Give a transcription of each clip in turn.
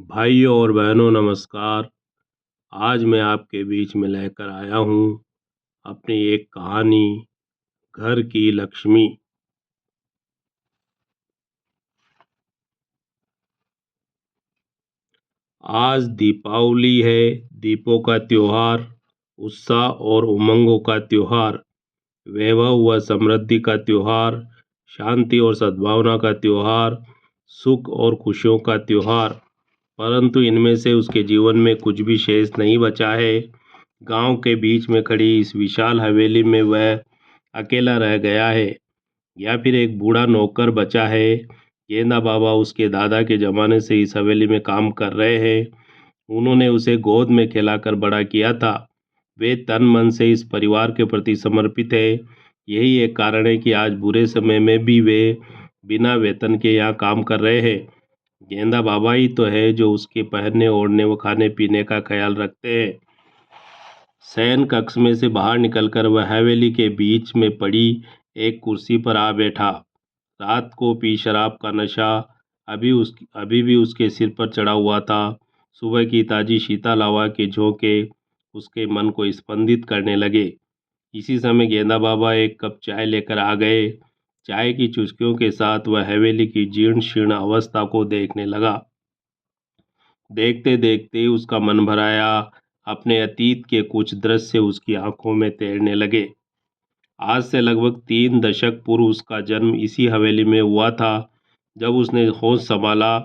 भाइयों और बहनों नमस्कार। आज मैं आपके बीच में लेकर आया हूँ अपनी एक कहानी, घर की लक्ष्मी। आज दीपावली है, दीपों का त्योहार, उत्साह और उमंगों का त्योहार, वैभव व समृद्धि का त्योहार, शांति और सद्भावना का त्योहार, सुख और खुशियों का त्योहार। परंतु इनमें से उसके जीवन में कुछ भी शेष नहीं बचा है। गांव के बीच में खड़ी इस विशाल हवेली में वह अकेला रह गया है, या फिर एक बूढ़ा नौकर बचा है। गेंदा बाबा उसके दादा के जमाने से इस हवेली में काम कर रहे हैं। उन्होंने उसे गोद में खिलाकर बड़ा किया था। वे तन मन से इस परिवार के प्रति समर्पित है। यही एक कारण है कि आज बुरे समय में भी वे बिना वेतन के यहाँ काम कर रहे हैं। गेंदा बाबा ही तो है जो उसके पहनने ओढ़ने व खाने पीने का ख्याल रखते हैं। शयन कक्ष में से बाहर निकलकर वह हवेली के बीच में पड़ी एक कुर्सी पर आ बैठा। रात को पी शराब का नशा अभी भी उसके सिर पर चढ़ा हुआ था। सुबह की ताजी शीतल हवा के झोंके उसके मन को स्पंदित करने लगे। इसी समय गेंदा बाबा एक कप चाय लेकर आ गए। चाय की चुस्कियों के साथ वह हवेली की जीर्ण शीर्ण अवस्था को देखने लगा। देखते देखते उसका मन भर आया। अपने अतीत के कुछ दृश्य उसकी आंखों में तैरने लगे। आज से लगभग 3 दशक पूर्व उसका जन्म इसी हवेली में हुआ था। जब उसने होश संभाला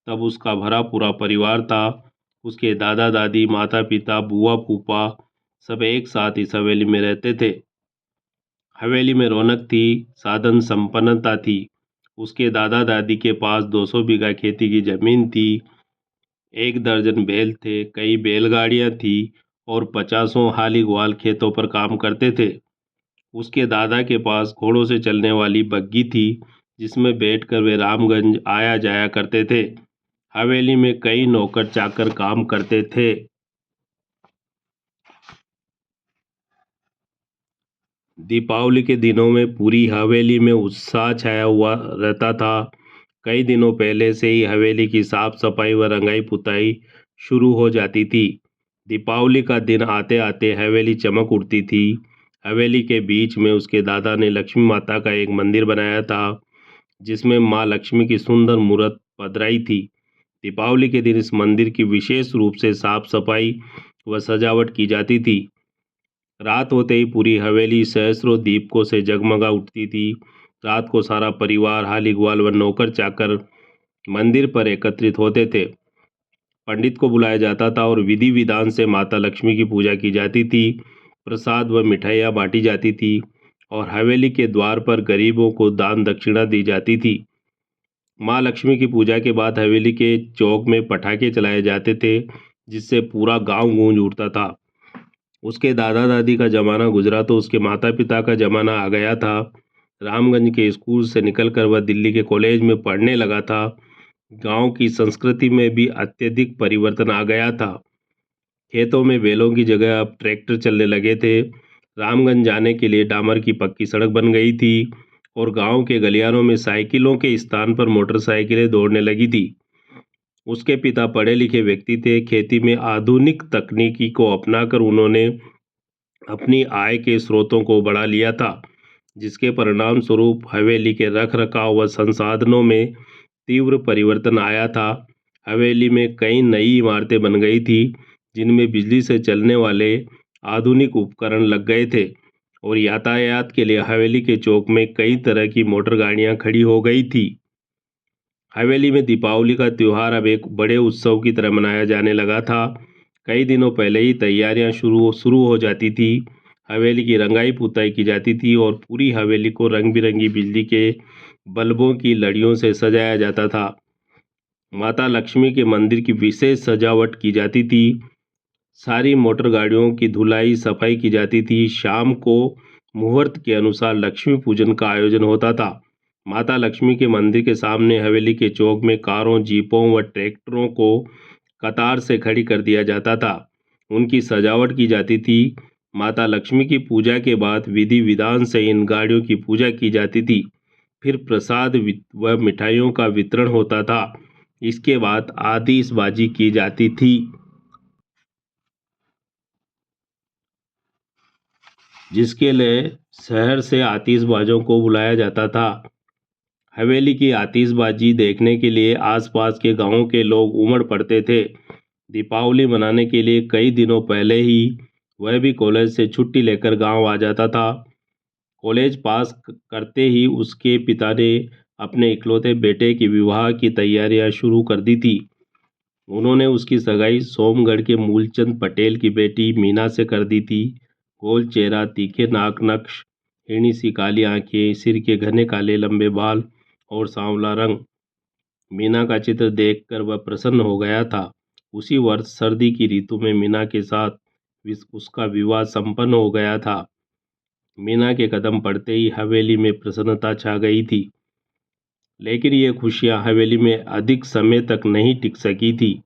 तब उसका भरा पूरा परिवार था। उसके दादा दादी, माता पिता, बुआ फूफा सब एक साथ इस हवेली में रहते थे। हवेली में रौनक थी, साधन संपन्नता थी। उसके दादा दादी के पास 200 बीघा खेती की जमीन थी, 1 दर्जन बैल थे, कई बैलगाड़ियां थी और 50 हाली ग्वाल खेतों पर काम करते थे। उसके दादा के पास घोड़ों से चलने वाली बग्गी थी, जिसमें बैठकर वे रामगंज आया जाया करते थे। हवेली में कई नौकर चाकर काम करते थे। दीपावली के दिनों में पूरी हवेली में उत्साह छाया हुआ रहता था। कई दिनों पहले से ही हवेली की साफ सफाई व रंगाई पुताई शुरू हो जाती थी। दीपावली का दिन आते आते हवेली चमक उठती थी। हवेली के बीच में उसके दादा ने लक्ष्मी माता का एक मंदिर बनाया था, जिसमें माँ लक्ष्मी की सुंदर मूर्त पधराई थी। दीपावली के दिन इस मंदिर की विशेष रूप से साफ सफाई व सजावट की जाती थी। रात होते ही पूरी हवेली सहस्रों दीपकों से जगमगा उठती थी। रात को सारा परिवार, हाली ग्वाल व नौकर चाकर मंदिर पर एकत्रित होते थे। पंडित को बुलाया जाता था और विधि विधान से माता लक्ष्मी की पूजा की जाती थी। प्रसाद व मिठाइयाँ बांटी जाती थी और हवेली के द्वार पर गरीबों को दान दक्षिणा दी जाती थी। माँ लक्ष्मी की पूजा के बाद हवेली के चौक में पटाखे चलाए जाते थे, जिससे पूरा गांव गूंज उठता था। उसके दादा दादी का जमाना गुजरा तो उसके माता पिता का जमाना आ गया था। रामगंज के स्कूल से निकलकर वह दिल्ली के कॉलेज में पढ़ने लगा था। गांव की संस्कृति में भी अत्यधिक परिवर्तन आ गया था। खेतों में बैलों की जगह अब ट्रैक्टर चलने लगे थे। रामगंज जाने के लिए डामर की पक्की सड़क बन गई थी और गांव के गलियारों में साइकिलों के स्थान पर मोटरसाइकिलें दौड़ने लगी थी। उसके पिता पढ़े लिखे व्यक्ति थे। खेती में आधुनिक तकनीकी को अपनाकर उन्होंने अपनी आय के स्रोतों को बढ़ा लिया था, जिसके परिणाम स्वरूप हवेली के रख रखाव व संसाधनों में तीव्र परिवर्तन आया था। हवेली में कई नई इमारतें बन गई थी, जिनमें बिजली से चलने वाले आधुनिक उपकरण लग गए थे और यातायात के लिए हवेली के चौक में कई तरह की मोटर गाड़ियां खड़ी हो गई थी। हवेली में दीपावली का त्यौहार अब एक बड़े उत्सव की तरह मनाया जाने लगा था। कई दिनों पहले ही तैयारियां शुरू हो जाती थी। हवेली की रंगाई पुताई की जाती थी और पूरी हवेली को रंग बिरंगी बिजली के बल्बों की लड़ियों से सजाया जाता था। माता लक्ष्मी के मंदिर की विशेष सजावट की जाती थी। सारी मोटर गाड़ियों की धुलाई सफाई की जाती थी। शाम को मुहूर्त के अनुसार लक्ष्मी पूजन का आयोजन होता था। माता लक्ष्मी के मंदिर के सामने हवेली के चौक में कारों, जीपों व ट्रैक्टरों को कतार से खड़ी कर दिया जाता था। उनकी सजावट की जाती थी। माता लक्ष्मी की पूजा के बाद विधि विधान से इन गाड़ियों की पूजा की जाती थी। फिर प्रसाद व मिठाइयों का वितरण होता था। इसके बाद आतिशबाजी की जाती थी, जिसके लिए शहर से आतिशबाजों को बुलाया जाता था। हवेली की आतिशबाजी देखने के लिए आसपास के गांवों के लोग उमड़ पड़ते थे। दीपावली मनाने के लिए कई दिनों पहले ही वह भी कॉलेज से छुट्टी लेकर गांव आ जाता था। कॉलेज पास करते ही उसके पिता ने अपने इकलौते बेटे के विवाह की तैयारियां शुरू कर दी थी। उन्होंने उसकी सगाई सोमगढ़ के मूलचंद पटेल की बेटी मीना से कर दी थी। गोल चेहरा, तीखे नाक नक्श, हिरनी सी काली आंखें, सिर के घने काले लंबे बाल और सांवला रंग। मीना का चित्र देखकर वह प्रसन्न हो गया था। उसी वर्ष सर्दी की ऋतु में मीना के साथ उसका विवाह संपन्न हो गया था। मीना के कदम पड़ते ही हवेली में प्रसन्नता छा गई थी, लेकिन ये खुशियां हवेली में अधिक समय तक नहीं टिक सकी थी।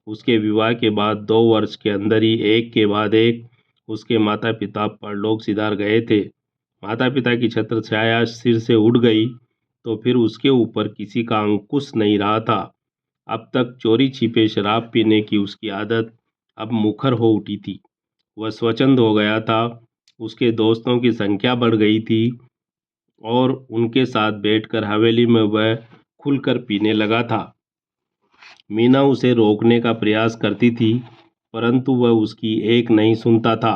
उसके विवाह के बाद 2 वर्ष के अंदर ही एक के बाद एक उसके माता पिता परलोक सिधार गए थे। माता पिता की छत्र छाया सिर से उड़ गई तो फिर उसके ऊपर किसी का अंकुश नहीं रहा था। अब तक चोरी छिपे शराब पीने की उसकी आदत अब मुखर हो उठी थी। वह स्वच्छंद हो गया था। उसके दोस्तों की संख्या बढ़ गई थी और उनके साथ बैठकर हवेली में वह खुलकर पीने लगा था। मीना उसे रोकने का प्रयास करती थी, परंतु वह उसकी एक नहीं सुनता था।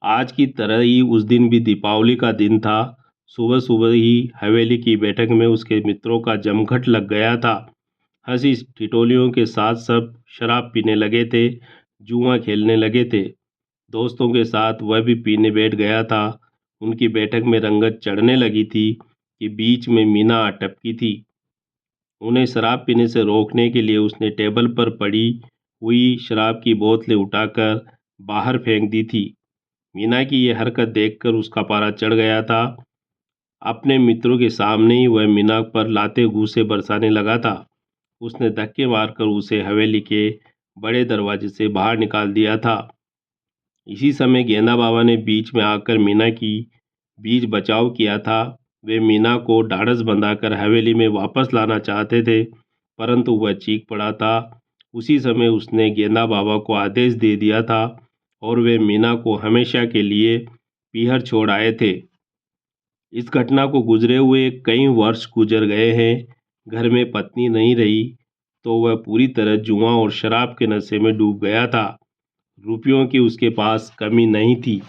आज की तरह ही उस दिन भी दीपावली का दिन था। सुबह सुबह ही हवेली की बैठक में उसके मित्रों का जमघट लग गया था। हंसी ठिठोलियों के साथ सब शराब पीने लगे थे, जुआ खेलने लगे थे। दोस्तों के साथ वह भी पीने बैठ गया था। उनकी बैठक में रंगत चढ़ने लगी थी कि बीच में मीना अटपकी थी। उन्हें शराब पीने से रोकने के लिए उसने टेबल पर पड़ी हुई शराब की बोतलें उठाकर बाहर फेंक दी थी। मीना की यह हरकत देखकर उसका पारा चढ़ गया था। अपने मित्रों के सामने ही वह मीना पर लाते घूंसे बरसाने लगा था। उसने धक्के मारकर उसे हवेली के बड़े दरवाजे से बाहर निकाल दिया था। इसी समय गेंदा बाबा ने बीच में आकर मीना की बीच बचाव किया था। वे मीना को ढाढ़स बंधाकर हवेली में वापस लाना चाहते थे, परंतु वह चीख पड़ा था। उसी समय उसने गेंदा बाबा को आदेश दे दिया था और वे मीना को हमेशा के लिए पीहर छोड़ आए थे। इस घटना को गुजरे हुए कई वर्ष गुजर गए हैं। घर में पत्नी नहीं रही तो वह पूरी तरह जुआ और शराब के नशे में डूब गया था। रुपयों की उसके पास कमी नहीं थी।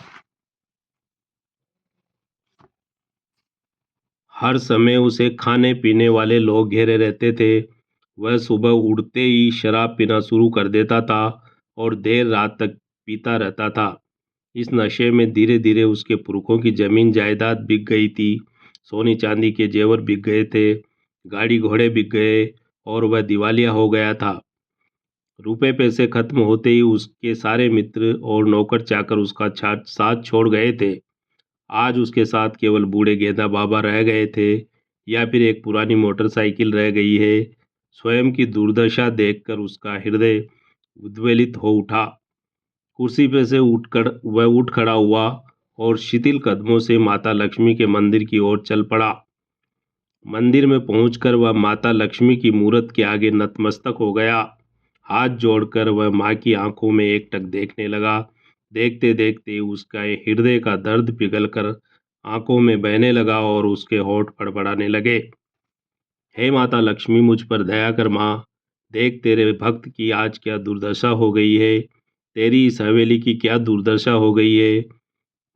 हर समय उसे खाने पीने वाले लोग घेरे रहते थे। वह सुबह उठते ही शराब पीना शुरू कर देता था और देर रात तक पीता रहता था। इस नशे में धीरे धीरे उसके पुरखों की जमीन जायदाद बिक गई थी। सोने चांदी के जेवर बिक गए थे, गाड़ी घोड़े बिक गए और वह दिवालिया हो गया था। रुपए पैसे खत्म होते ही उसके सारे मित्र और नौकर चाकर उसका साथ छोड़ गए थे। आज उसके साथ केवल बूढ़े गेंदा बाबा रह गए थे या फिर एक पुरानी मोटरसाइकिल रह गई है। स्वयं की दुर्दशा देखकर उसका हृदय उद्वेलित हो उठा। कुर्सी पे से उठकर वह उठ खड़ा हुआ और शिथिल कदमों से माता लक्ष्मी के मंदिर की ओर चल पड़ा। मंदिर में पहुंचकर वह माता लक्ष्मी की मूर्त के आगे नतमस्तक हो गया। हाथ जोड़कर वह माँ की आंखों में एकटक देखने लगा। देखते देखते उसका हृदय का दर्द पिघलकर आंखों में बहने लगा और उसके होंठ फड़फड़ाने लगे। हे माता लक्ष्मी, मुझ पर दया कर माँ। देख, तेरे भक्त की आज क्या दुर्दशा हो गई है। तेरी इस हवेली की क्या दुर्दशा हो गई है।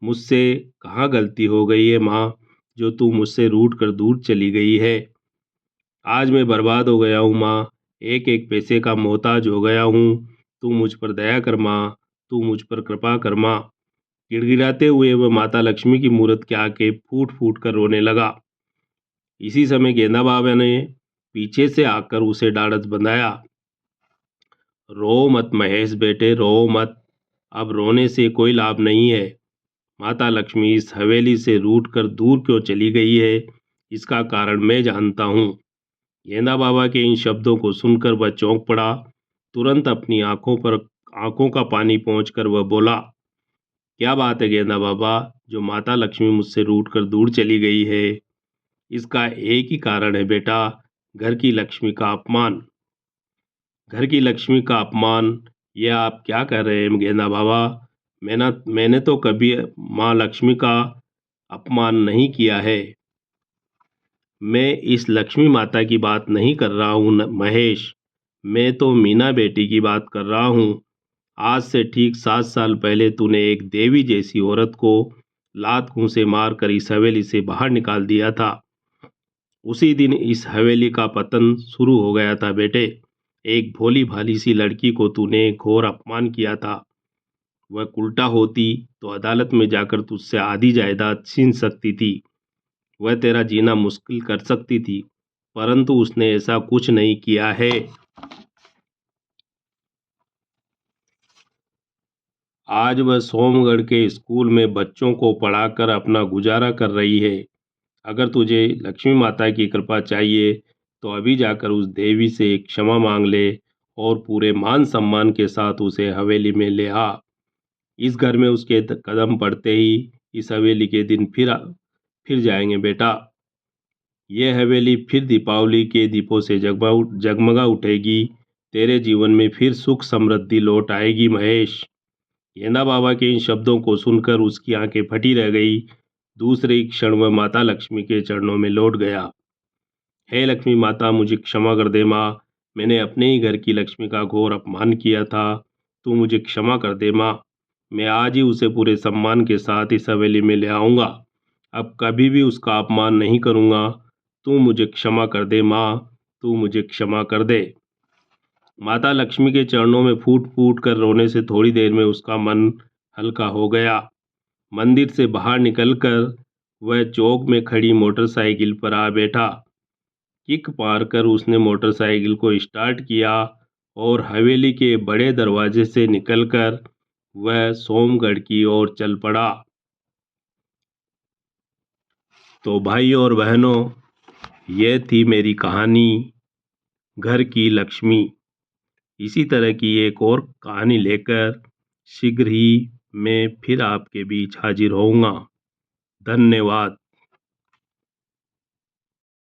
मुझसे कहाँ गलती हो गई है माँ, जो तू मुझसे रूठ कर दूर चली गई है। आज मैं बर्बाद हो गया हूँ माँ, एक एक पैसे का मोहताज हो गया हूँ। तू मुझ पर दया कर माँ, तू मुझ पर कृपा कर माँ। गिड़गिड़ाते हुए वह माता लक्ष्मी की मूर्त के आके फूट फूट कर रोने लगा। इसी समय गेंदा बाबा ने पीछे से आकर उसे ढाढ़स बंधाया। रो मत महेश बेटे, रो मत। अब रोने से कोई लाभ नहीं है। माता लक्ष्मी इस हवेली से रूठ कर दूर क्यों चली गई है, इसका कारण मैं जानता हूँ। गेंदा बाबा के इन शब्दों को सुनकर वह चौंक पड़ा। तुरंत अपनी आंखों का पानी पोंछकर वह बोला, क्या बात है गेंदा बाबा, जो माता लक्ष्मी मुझसे रूठ कर दूर चली गई है। इसका एक ही कारण है बेटा, घर की लक्ष्मी का अपमान। घर की लक्ष्मी का अपमान, ये आप क्या कह रहे हैं गेंदा बाबा? मैंने तो कभी माँ लक्ष्मी का अपमान नहीं किया है। मैं इस लक्ष्मी माता की बात नहीं कर रहा हूँ महेश, मैं तो मीना बेटी की बात कर रहा हूँ। आज से ठीक 7 साल पहले तूने एक देवी जैसी औरत को लात घूंसे मार कर इस हवेली से बाहर निकाल दिया था। उसी दिन इस हवेली का पतन शुरू हो गया था बेटे। एक भोली भाली सी लड़की को तूने घोर अपमान किया था। वह उल्टा होती तो अदालत में जाकर तुझसे आधी जायदाद छीन सकती थी। वह तेरा जीना मुश्किल कर सकती थी, परंतु उसने ऐसा कुछ नहीं किया है। आज वह सोमगढ़ के स्कूल में बच्चों को पढ़ाकर अपना गुजारा कर रही है। अगर तुझे लक्ष्मी माता की कृपा चाहिए तो अभी जाकर उस देवी से क्षमा मांग ले और पूरे मान सम्मान के साथ उसे हवेली में ले आ। इस घर में उसके कदम पड़ते ही इस हवेली के दिन फिर जाएंगे बेटा। यह हवेली फिर दीपावली के दीपों से जगमगा उठेगी। तेरे जीवन में फिर सुख समृद्धि लौट आएगी महेश। गेंदा बाबा के इन शब्दों को सुनकर उसकी आंखें फटी रह गई। दूसरे ही क्षण वह माता लक्ष्मी के चरणों में लौट गया। हे लक्ष्मी माता, मुझे क्षमा कर दे माँ। मैंने अपने ही घर की लक्ष्मी का घोर अपमान किया था। तू मुझे क्षमा कर दे माँ। मैं आज ही उसे पूरे सम्मान के साथ इस हवेली में ले आऊँगा। अब कभी भी उसका अपमान नहीं करूँगा। तू मुझे क्षमा कर दे माँ। तू मुझे क्षमा कर दे। माता लक्ष्मी के चरणों में फूट फूट कर रोने से थोड़ी देर में उसका मन हल्का हो गया। मंदिर से बाहर निकलकर वह चौक में खड़ी मोटरसाइकिल पर आ बैठा। किक मारकर उसने मोटरसाइकिल को स्टार्ट किया और हवेली के बड़े दरवाजे से निकलकर वह सोमगढ़ की ओर चल पड़ा। तो भाइयों और बहनों, यह थी मेरी कहानी, घर की लक्ष्मी। इसी तरह की एक और कहानी लेकर शीघ्र ही मैं फिर आपके बीच हाजिर होऊंगा। धन्यवाद।